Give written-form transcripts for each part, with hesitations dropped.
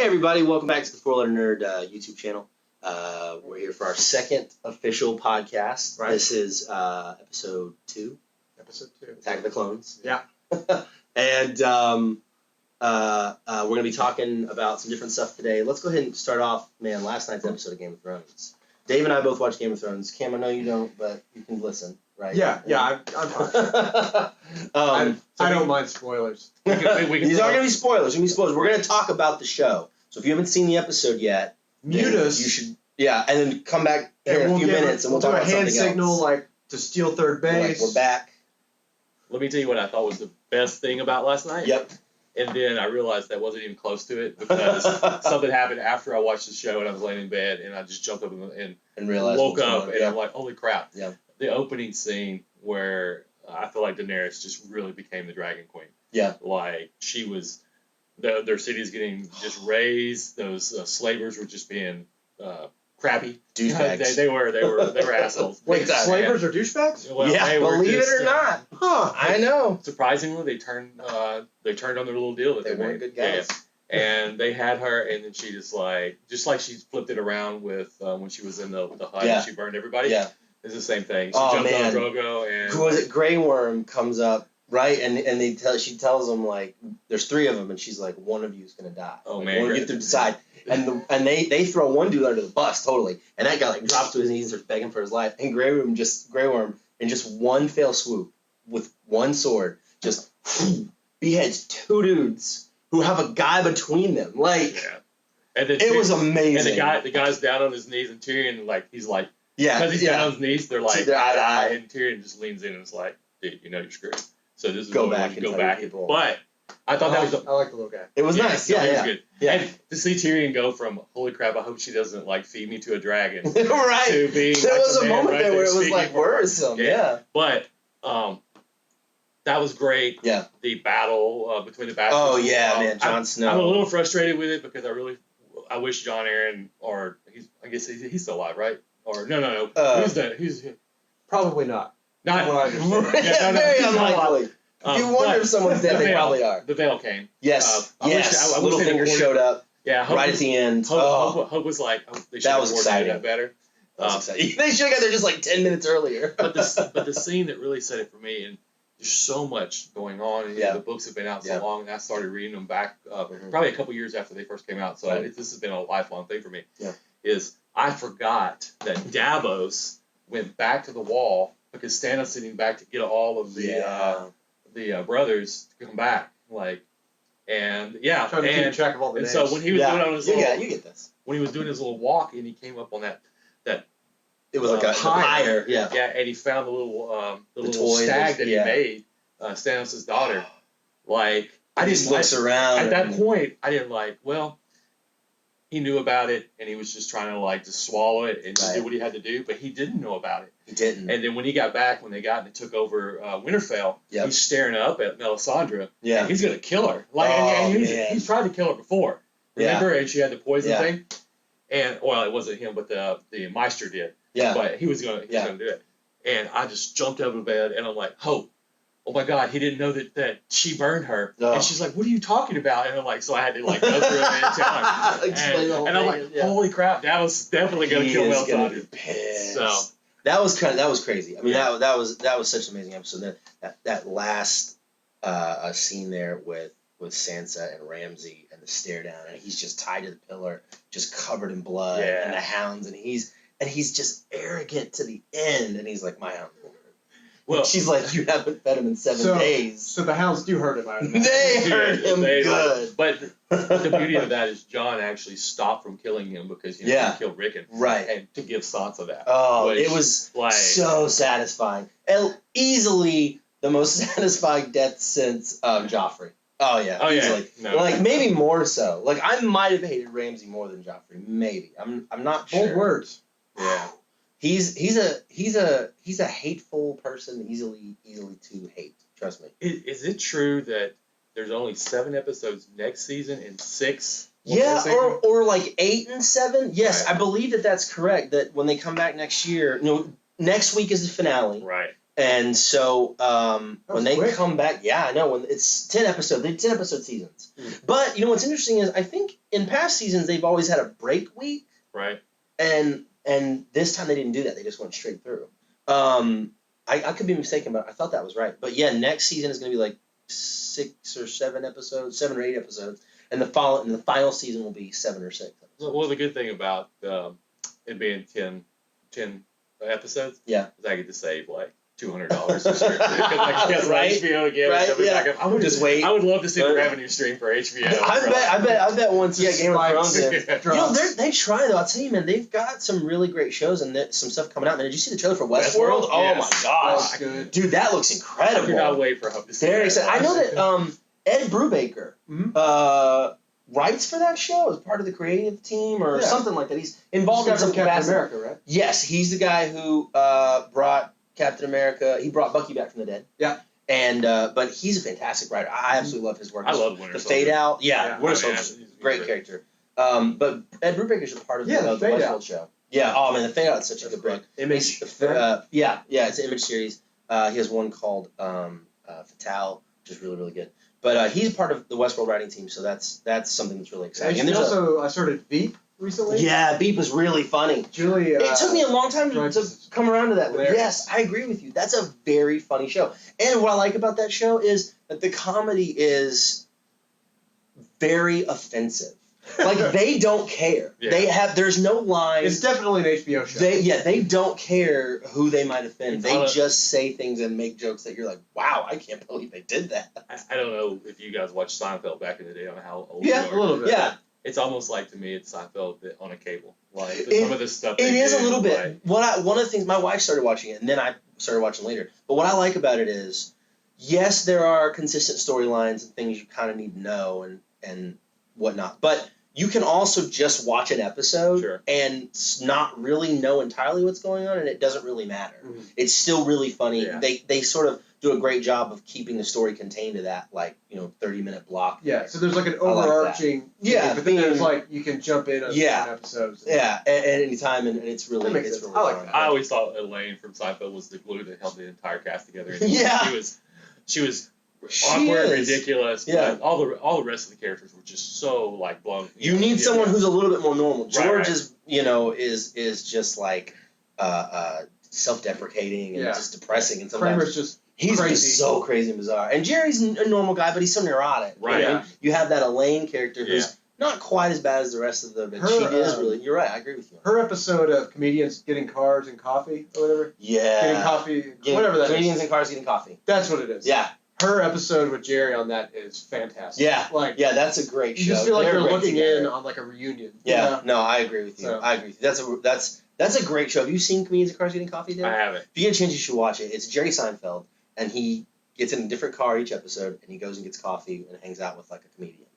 Hey everybody, welcome back to the Four Letter Nerd YouTube channel. We're here for our second official podcast. Right. This is episode 2. Attack of the Clones. Yeah. And we're going to be talking about some different stuff today. Let's go ahead and start off, last night's episode of Game of Thrones. Dave and I both watched Game of Thrones. Cam, I know you don't, but you can listen, right? Yeah, I'm fine. I don't mind spoilers. These aren't going to be spoilers. We're going to talk about the show. So if you haven't seen the episode yet, mute us. You should, and then come back here in a few minutes and we'll talk about something else. Do a hand signal like to steal third base. We're back. Let me tell you what I thought was the best thing about last night. Yep. And then I realized that wasn't even close to it because something happened after I watched the show and I was laying in bed and I just jumped up and realized woke up and I'm like, holy crap. Yeah. The opening scene where I feel like Daenerys just really became the Dragon Queen. Yeah. Like she was, their city's getting just razed. Those slavers were just being crappy. Douchebags. They were assholes. Wait, slavers are douchebags? Well, yeah, believe it or not. Huh. I know. Surprisingly, they turned on their little deal that They they weren't made. good guys. Yeah. And they had her, and then she just like she flipped it around with when she was in the hut and she burned everybody. Yeah. It's the same thing. She Oh, jumped man. on Drogo and Who was it? Grey Worm comes up, right? And she tells them, like, there's 3 of them, and she's like, one of you is going to die. Oh, like, man. One of you to decide. And they throw one dude under the bus, totally. And that guy, like, drops to his knees and starts begging for his life. And Grey Worm, in just one fell swoop, with one sword, just beheads 2 dudes who have a guy between them. Like, and then it was amazing. And the guy's down on his knees, and Tyrion, like, he's like, yeah, because he's down on his knees, they're like, They're eye to eye. and Tyrion just leans in and is like, dude, you know you're screwed. So this is Go what back you and go tell back. your people. But I thought that was I like the little guy. It was nice. It Yeah, was yeah. good. Yeah. And to see Tyrion go from holy crap, I hope she doesn't like feed me to a dragon. Right. To being There like was the a man moment right there where it was speaking like for her. worrisome. Yeah. But that was great. Yeah. The battle between the bastards. Oh yeah, man, Jon Snow. I'm a little frustrated with it because I wish Jon Aaron I guess he's still alive, right? Or no. Who's Probably not. not? From what I understand. Very he's not alive. unlikely. If you wonder if someone's dead, they probably are. The veil came. Yes. I wish they Littlefinger recorded- showed up Yeah, right at the end. Hope was like, they should That have was coordinated exciting. that better. That was exciting. They should have got there just like 10 minutes earlier. But the scene that really set it for me, and there's so much going on, and Yeah. the books have been out so Yeah. long, and I started reading them back probably a couple years after they first came out, so Right. this has been a lifelong thing for me, Yeah. is I forgot that Davos went back to the wall because Stannis sitting back to get all of the brothers to come back, like, and Trying to keep track of all the and names. so when he was doing on his you little, get this. when he was doing his little walk, and he came up on that It was like a pyre. Yeah. and he found the little toy stag that he yeah. made, Stannis' daughter. Like I just looks around. At that point, I didn't like. Well, he knew about it, and he was just trying to like just swallow it and just do what he had to do. But he didn't know about it. He didn't. And then when he got back, when they took over Winterfell, Yep. he's staring up at Melisandre. Yeah. And he's gonna kill her. Like, and he's tried to kill her before. Remember? And she had the poison thing. And well, it wasn't him, but the Meister did. Yeah. But he was gonna do it. And I just jumped out of bed and I'm like, oh my God, he didn't know that she burned her. Oh. And she's like, what are you talking about? And I'm like, so I had to like go through it and tell her. Explain the whole and I'm thing, like, yeah. holy crap, that was definitely gonna He kill is gonna Melisandre. be pissed. So that was crazy. I mean, that was such an amazing episode. That last scene there with Sansa and Ramsay and the stare down, and he's just tied to the pillar, just covered in blood, and the hounds, and he's just arrogant to the end, and he's like, my hound will hurt. well, She's like, you haven't fed him in 7 days. So the hounds do hurt him. I imagine. They hurt him good. But the beauty of that is Jon actually stopped from killing him because he killed Rickon. Right. And to give Sansa that. Oh, which, it was like, so satisfying. And easily the most satisfying death since Joffrey. Oh yeah, easily. No. Like maybe more so. Like I might have hated Ramsay more than Joffrey. Maybe I'm not sure. Bold words. Yeah. He's a hateful person, easily to hate. Trust me. Is it true that there's only 7 episodes next season and 6? Yeah, or like 8 and 7. Yes, Right. I believe that's correct. That when they come back next year, next week is the finale. Right. And so when they quick. come back, yeah, I know. When it's 10 episodes, they're 10 episode seasons. But you know what's interesting is I think in past seasons they've always had a break week, Right. and this time they didn't do that. They just went straight through. I could be mistaken, but I thought that was right. But yeah, next season is going to be like 6 or 7 episodes, 7 or 8 episodes, and the final season will be 7 or 6 episodes. Well, the good thing about it being 10 episodes, Yeah, is I get to save like $200 this year because I can cancel Right? HBO again. Right, And come yeah. back. I would Just wait. I would love to see the revenue stream for HBO. I bet once Game of Thrones in. Yeah. You know, they try though. I'll tell you, man, they've got some really great shows and some stuff coming out. Man, did you see the trailer for Westworld? Oh Yes. my gosh, That's good. dude, that looks I incredible. cannot wait for Hope to see Very that. excited. I know that Ed Brubaker writes for that show as part of the creative team or something like that. He's involved in some Captain capacity. America, right? Yes, he's the guy who brought Captain America. He brought Bucky back from the dead. Yeah. And but he's a fantastic writer. I absolutely love his work. I love Winter The Soldier. Fade Out. Yeah, Yeah, Winter I mean, Soldier's he's a great great. character. But Ed Brubaker's a part of the Fade Westworld Out. show. Yeah. Oh man, the Fade Out is such a good book. Image. It's an Image series. He has one called Fatale, which is really really good. But he's part of the Westworld writing team, so that's something that's really exciting. And also, I started Veep recently. Yeah, Beep was really funny. Julie. It took me a long time to come around to that. But hilarious. yes, I agree with you. That's a very funny show. And what I like about that show is that the comedy is very offensive. Like they don't care. Yeah. There's no line. It's definitely an HBO show. They don't care who they might offend. They It's just say things and make jokes that you're like, wow, I can't believe they did that. I don't know if you guys watched Seinfeld back in the day. I don't know how old Yeah, you are. a little bit. Yeah, It's almost like to me it's Seinfeld on a cable. Like It- some of this stuff. it they is a do, little bit. like, One of the things my wife started watching it, and then I started watching later. But what I like about it is, yes, there are consistent storylines and things you kind of need to know and whatnot. But you can also just watch an episode Sure. and not really know entirely what's going on, and it doesn't really matter. Mhm. It's still really funny. Yeah. They sort of do a great job of keeping the story contained to that 30-minute block. Yeah, so there's like an I like that. overarching. Yeah, but then there's theme. like you can jump in on Yeah. different episodes. Yeah, at any time, and it's really That makes it's sense. really I like fun. that. I always thought Elaine from Seinfeld was the glue that held the entire cast together. And Yeah. She was She awkward, is. ridiculous. Yeah. But all the rest of the characters were just so like blown. You need someone who's a little bit more normal. Right, George right. is just like self-deprecating and Yeah. just depressing, and sometimes Kramer's just he's crazy. just so crazy and bizarre. And Jerry's a normal guy, but he's so neurotic. Right. You know? Yeah. You have that Elaine character who's Yeah. not quite as bad as the rest of them, but Her, she is really. You're right. I agree with you. her episode of comedians getting cars and coffee or whatever. Yeah. Getting coffee, whatever that Comedians is. in cars getting coffee. That's what it is. Yeah. Her episode with Jerry on that is fantastic. Yeah. Like Yeah, that's a great show. you just feel like They're you're great looking together. in on like a reunion. Yeah. No, I agree with you. So- I agree with you. That's a great show. Have you seen Comedians in Cars Getting Coffee, Dave? I haven't. If you get a chance, you should watch it. It's Jerry Seinfeld, and he gets in a different car each episode, and he goes and gets coffee and hangs out with like a comedian.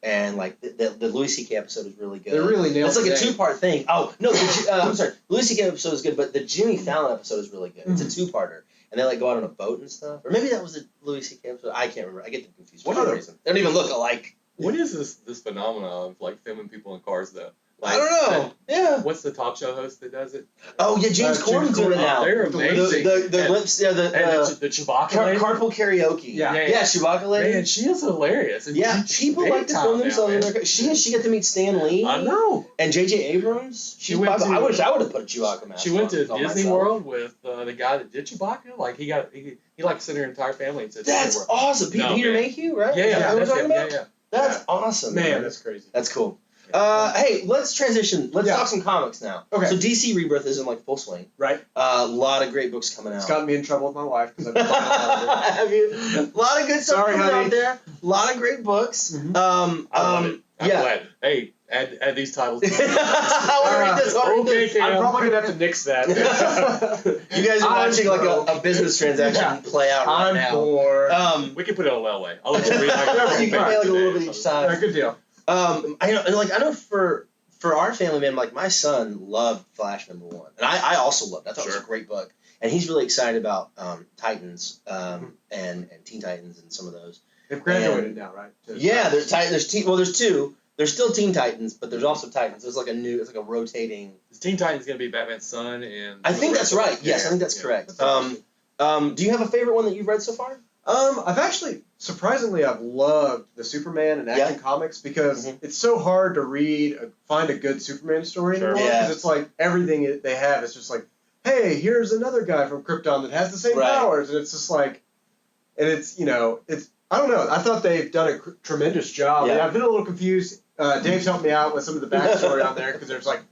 And like the Louis C.K. episode is really good. They really nailed It's like the a name. 2-part thing. Oh no, I'm sorry. Louis C.K. episode is good, but the Jimmy Fallon episode is really good. It's a 2-parter, and they like go out on a boat and stuff. Or maybe that was the Louis C.K. episode. I can't remember. I get them confused for What some are- reason. They don't even look alike. What is this phenomenon of like filming people in cars though? Like, I don't know. Yeah. What's the talk show host that does it? Oh yeah, James Corden's doing it now. They're amazing. The And- lips, yeah, And the Chewbacca lady? carpool karaoke. Yeah. Yeah, Chewbacca lady. Man, she is hilarious. And Yeah, she's people big like to time film now, themselves in man. their. She got to meet Stan Lee. I know. And J.J. Abrams. She went to- I wish I would have put a Chewbacca mask. She went to on Disney myself. World with the guy that did Chewbacca. Like he like sent her entire family to Disney That's World. awesome. No, Peter man. Mayhew, right? Yeah, Is that yeah, who we're that's talking it. about? Yeah. That's awesome. Man, that's crazy. That's cool. Hey, let's transition. Let's talk some comics now. Okay. So DC Rebirth is in like full swing. Right. A lot of great books coming out. It's gotten me in trouble with my wife because I've been buying a lot of it. Have you? A lot of good stuff Sorry, coming honey. out there. A lot of great books. Mhm. I love it. I'm yeah. glad. Hey, add these titles. I want to read this. I wanna read Okay, this. Cam. I'm probably gonna have to nix that. You guys are I'm watching like broke. a business transaction Yeah. play out right I'm now. bored. We can put it on Lelway. I'll let you read. You can pay like a little bit each time. Yeah, good deal. I know for our family, man, like my son loved Flash #1, and I also loved it. I thought it was a Sure. great book, and he's really excited about Titans and Teen Titans and some of those. They've graduated now, right? Yeah, there's two. There's still Teen Titans, but there's also Titans. There's like it's like a rotating. Is Teen Titans gonna be Batman's son? And I think that's right. Yes, I think that's correct. That's Do you have a favorite one that you've read so far? I've actually, surprisingly, I've loved the Superman and Action Comics because it's so hard to find a good Superman story anymore. Because it's like everything they have is just like, hey, here's another guy from Krypton that has the same powers, and it's just like, and it's, I don't know. I thought they've done a tremendous job. Yeah. I've been a little confused. Dave's helped me out with some of the backstory on there because there's like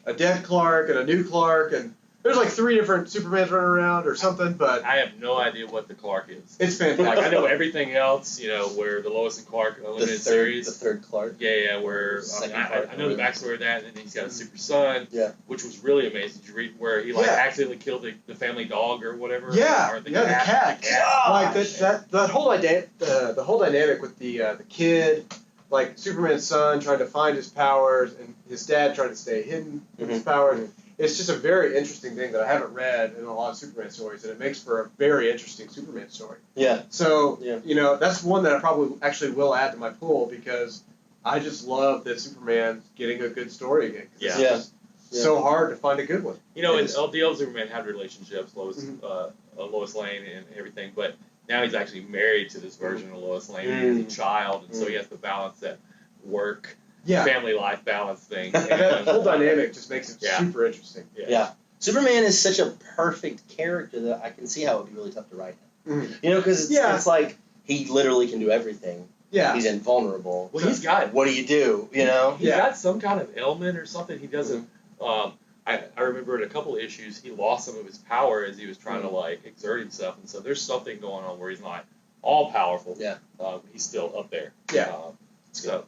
a dead Clark and a new Clark, and there's like 3 different Supermans running around or something, but I have no idea what the Clark is. It's fantastic. Like, I know everything else, where the Lois and Clark Unlimited series. The third Clark. Yeah, where I know the backstory of that, and then he's got a super son, which was really amazing. Did you read where he accidentally killed the family dog or whatever? Yeah, or the cat. Like that whole idea, the whole dynamic with the kid, like Superman's son trying to find his powers and his dad trying to stay hidden with his powers. It's just a very interesting thing that I haven't read in a lot of Superman stories, and it makes for a very interesting Superman story. Yeah. So, that's one that I probably actually will add to my pool because I just love that Superman's getting a good story again. It's just so hard to find a good one. And the old Superman had relationships, Lois Lane and everything, but now he's actually married to this version of Lois Lane and he has a child, and so he has to balance that work. Family life balance thing. That whole dynamic just makes it super interesting. Yeah. Superman is such a perfect character that I can see how it would be really tough to write him. Because it's like he literally can do everything. Yeah. He's invulnerable. Well, he's got... What do you do, He's got some kind of ailment or something. He doesn't... I remember in a couple of issues, he lost some of his power as he was trying to, exert himself. And so there's something going on where he's not all powerful. Yeah. He's still up there. Yeah. So...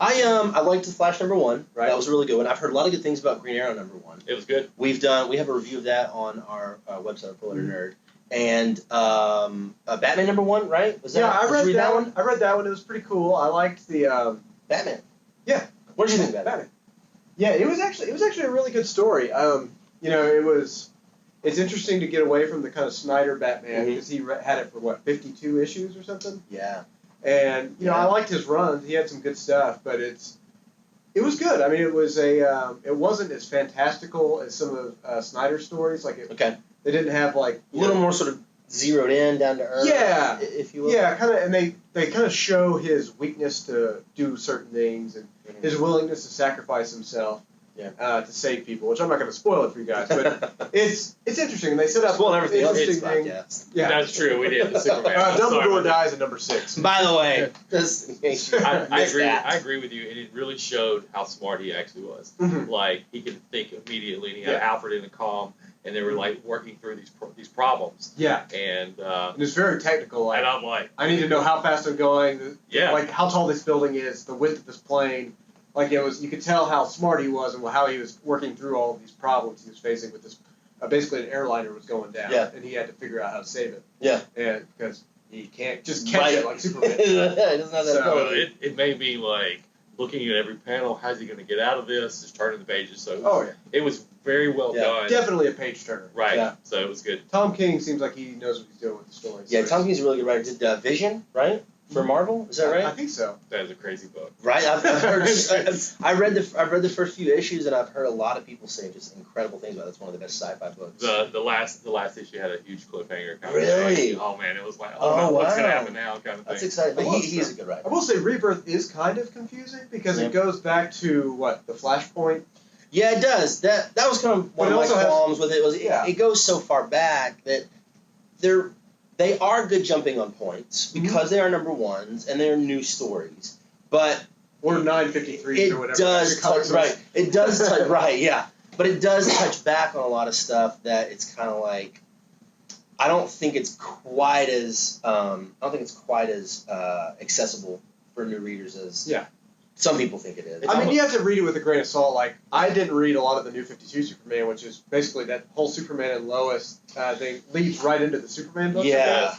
I liked the Flash #1. Right. That was a really good one. I've heard a lot of good things about Green Arrow #1. It was good. We have a review of that on our website, Full Letter Nerd. And Batman #1, right? I read that one. I read that one. It was pretty cool. I liked the Batman. Yeah. What did you think about Batman? Yeah, it was actually a really good story. It's interesting to get away from the kind of Snyder Batman because he had it for 52 issues or something. Yeah. And I liked his runs. He had some good stuff, but it was good. I mean, it wasn't as fantastical as some of Snyder's stories. They didn't have a little more sort of zeroed in, down to earth. Yeah, if you will. Yeah, kind of, and they kind of show his weakness to do certain things and his willingness to sacrifice himself. To save people, which I'm not going to spoil it for you guys, but it's interesting. And they set up spoil everything else. Yeah, that's true. We did the Superman. Dumbledore dies in #6. By the way, I agree with you, and it really showed how smart he actually was. Like he could think immediately, and he had Alfred in the calm, and they were working through these problems. Yeah, and it's very technical. And I'm like, I need to know how fast I'm going. How tall this building is, the width of this plane. You could tell how smart he was and how he was working through all of these problems he was facing with this. Basically, an airliner was going down, and he had to figure out how to save it. Yeah, and because he can't just catch it like Superman. He doesn't have that ability. It made me looking at every panel. How's he going to get out of this? Just turning the pages. So it was very well done. Definitely a page turner. Right. Yeah. So it was good. Tom King seems like he knows what he's doing with the story. Yeah, Tom King's a really good writer. Did Vision, right? For Marvel, is that right? I think so. That is a crazy book. Right, I've heard. I read the first few issues, and I've heard a lot of people say just incredible things about it. It's one of the best sci-fi books. The last issue had a huge cliffhanger. Really? Oh man, it was what's gonna happen now? Kind of thing. That's exciting. But he's a good writer. I will say Rebirth is kind of confusing because it goes back to the Flashpoint. Yeah, it does. That was kind of one of my qualms with it. It goes so far back that they are good jumping on points because they are #1s and they're new stories. But or 953s or whatever. It does touch right, yeah. But it does touch back on a lot of stuff that it's kind of like I don't think it's quite as accessible for new readers as some people think it is. I mean, you have to read it with a grain of salt. I didn't read a lot of the New 52 Superman, which is basically that whole Superman and Lois thing leads right into the Superman book. Yeah.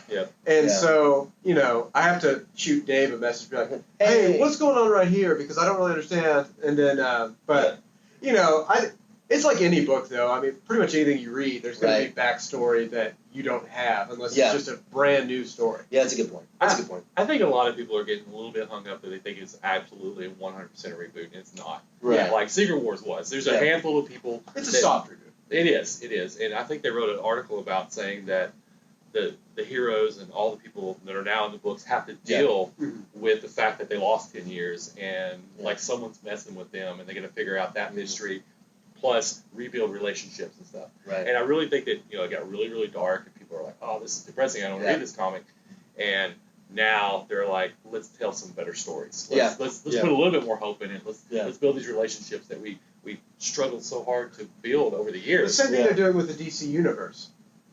And so, I have to shoot Dave a message, be like, hey, what's going on right here? Because I don't really understand. And then, it's like any book, though. I mean, pretty much anything you read, there's going to be backstory that you don't have unless it's just a brand new story. Yeah, that's a good point. I think a lot of people are getting a little bit hung up that they think it's absolutely 100% a reboot, and it's not. Right. Like Secret Wars was. There's a handful of people. It's a soft reboot. It is. And I think they wrote an article about saying that the heroes and all the people that are now in the books have to deal with the fact that they lost 10 years and like someone's messing with them and they're going to figure out that mystery plus rebuild relationships and stuff. Right. And I really think that, it got really, really dark and people are like, oh, this is depressing. I don't read this comic. And now they're like, let's tell some better stories. Let's put a little bit more hope in it. Let's build these relationships that we struggled so hard to build over the years. The same thing they're doing with the DC universe,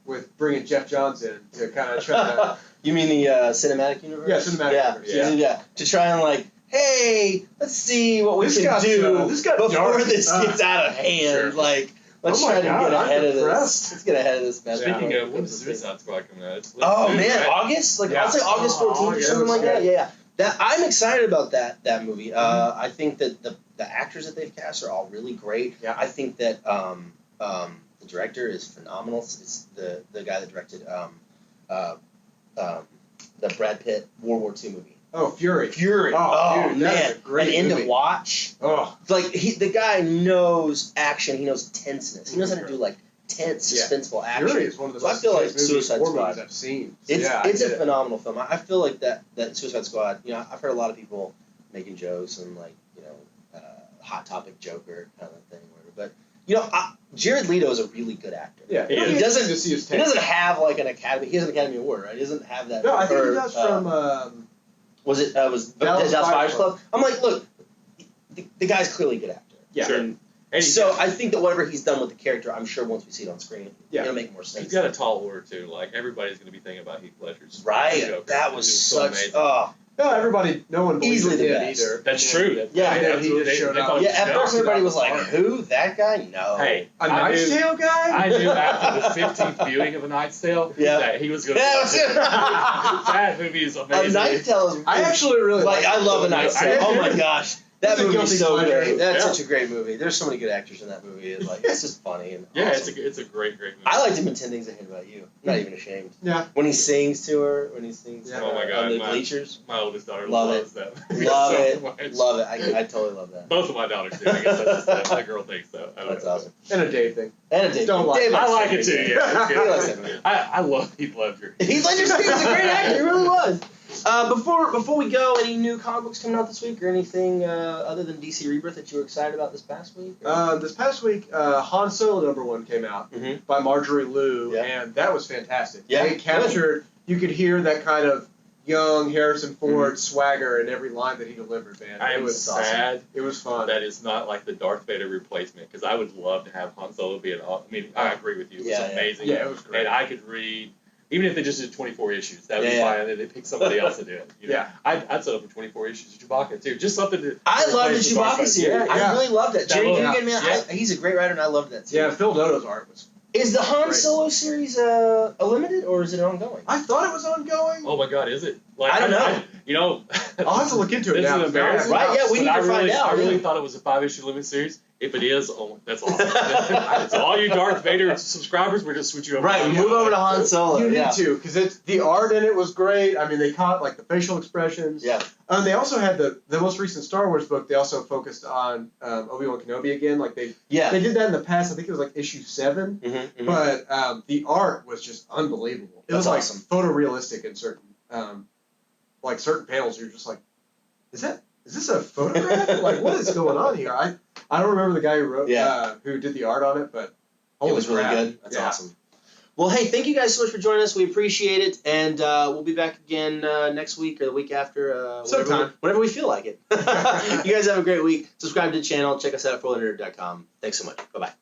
with bringing Jeff Johns in to kind of try to... You mean the cinematic universe? Yeah, cinematic universe. Yeah. To try and hey, let's see what we can do before this gets out of hand. Sure. Let's try to get ahead of this. Let's get ahead of this mess. Speaking of, when is Suicide Squad coming out? August? I'll say August 14th or something like that. Yeah. I'm excited about that movie. I think that the actors that they've cast are all really great. Yeah. I think that the director is phenomenal. It's the guy that directed the Brad Pitt World War II movie. Oh, Fury. Oh dude, man, that's a great End movie. of Watch. Oh, the guy knows action. He knows tenseness. He knows how to do tense, suspenseful action. Fury is one of the most I feel like movies, Suicide Squad movies I've seen. So it's a phenomenal film. I feel like that Suicide Squad. I've heard a lot of people making jokes and hot topic Joker kind of thing, but. Jared Leto is a really good actor. Yeah, he doesn't have an Academy. He has an Academy Award, right? He doesn't have that. No, I think he does from. Was Dallas Buyers Club? I'm like, look, the guy's clearly a good actor. Yeah. Sure. And so I think that whatever he's done with the character, I'm sure once we see it on screen, it'll make more sense. He's got a tall order too. Everybody's going to be thinking about Heath Ledger's Joker. That was such. amazing. No one believes easily it the best. either. That's true. He just showed up. Yeah, at first everybody was like, "Who? That guy? No." Hey, a Knight's Tale guy? I knew after the 15th viewing of A Knight's Tale that he was going to. That movie is amazing. A Knight's Tale is. I actually really I love A Knight's Tale. Oh my gosh. That It's a movie is so guilty pleasure. great. That's such a great movie. There's so many good actors in that movie. It's just funny and awesome. It's a great movie. I liked him in 10 Things I Hate About You. I'm not even ashamed. Yeah. When he sings to her, Oh my God, on the bleachers. My oldest daughter loves that. Love so it. much. Love it. I totally love that. Both of my daughters do. I guess that's just that girl thinks so. That's awesome. And a Dave thing. And a Dave. Don't like Dave it. I like it too. Yeah. He likes that movie. I love Heath Ledger. Heath Ledger's a great actor. He really was. Before we go, any new comic books coming out this week, or anything other than DC Rebirth that you were excited about this past week? This past week, Han Solo #1 came out by Marjorie Liu, and that was fantastic. Yeah, they captured. You could hear that kind of young Harrison Ford swagger in every line that he delivered. Man, I am sad. Awesome. It was fun. That is not like the Darth Vader replacement, because I would love to have Han Solo be an. I mean, I agree with you. It was amazing. Yeah, it was great. And I could read. Even if they just did 24 issues, that would be fine. And they pick somebody else to do it. Yeah. I'd set up for 24 issues of Chewbacca, too. Just something to... I love the Chewbacca series. I really loved that. Jerry Dugan, man, he's a great writer, and I loved that series. Yeah, Phil Noto's art was... Is the Han Solo series a limited, or is it ongoing? I thought it was ongoing. Oh, my God, is it? I don't know. I'll have to look into it now. This is embarrassing. Right, yeah, we need to find out. I really thought it was a 5-issue limited series. If it is, that's awesome. So all you Darth Vader subscribers, we're just switching over. Right, move over to Han Solo. You need to, because the art in it was great. I mean, they caught the facial expressions. Yeah. They also had the most recent Star Wars book. They also focused on Obi-Wan Kenobi again. They did that in the past. I think it was issue 7. Mm-hmm. But the art was just unbelievable. It was awesome. Photorealistic in certain certain panels. You're just like, is this a photograph? What is going on here? I don't remember the guy who wrote who did the art on it, but it was really good. That's awesome. Well, hey, thank you guys so much for joining us. We appreciate it, and we'll be back again next week or the week after, whenever we feel like it. You guys have a great week. Subscribe to the channel. Check us out at ForlandNerd.com. Thanks so much. Bye-bye.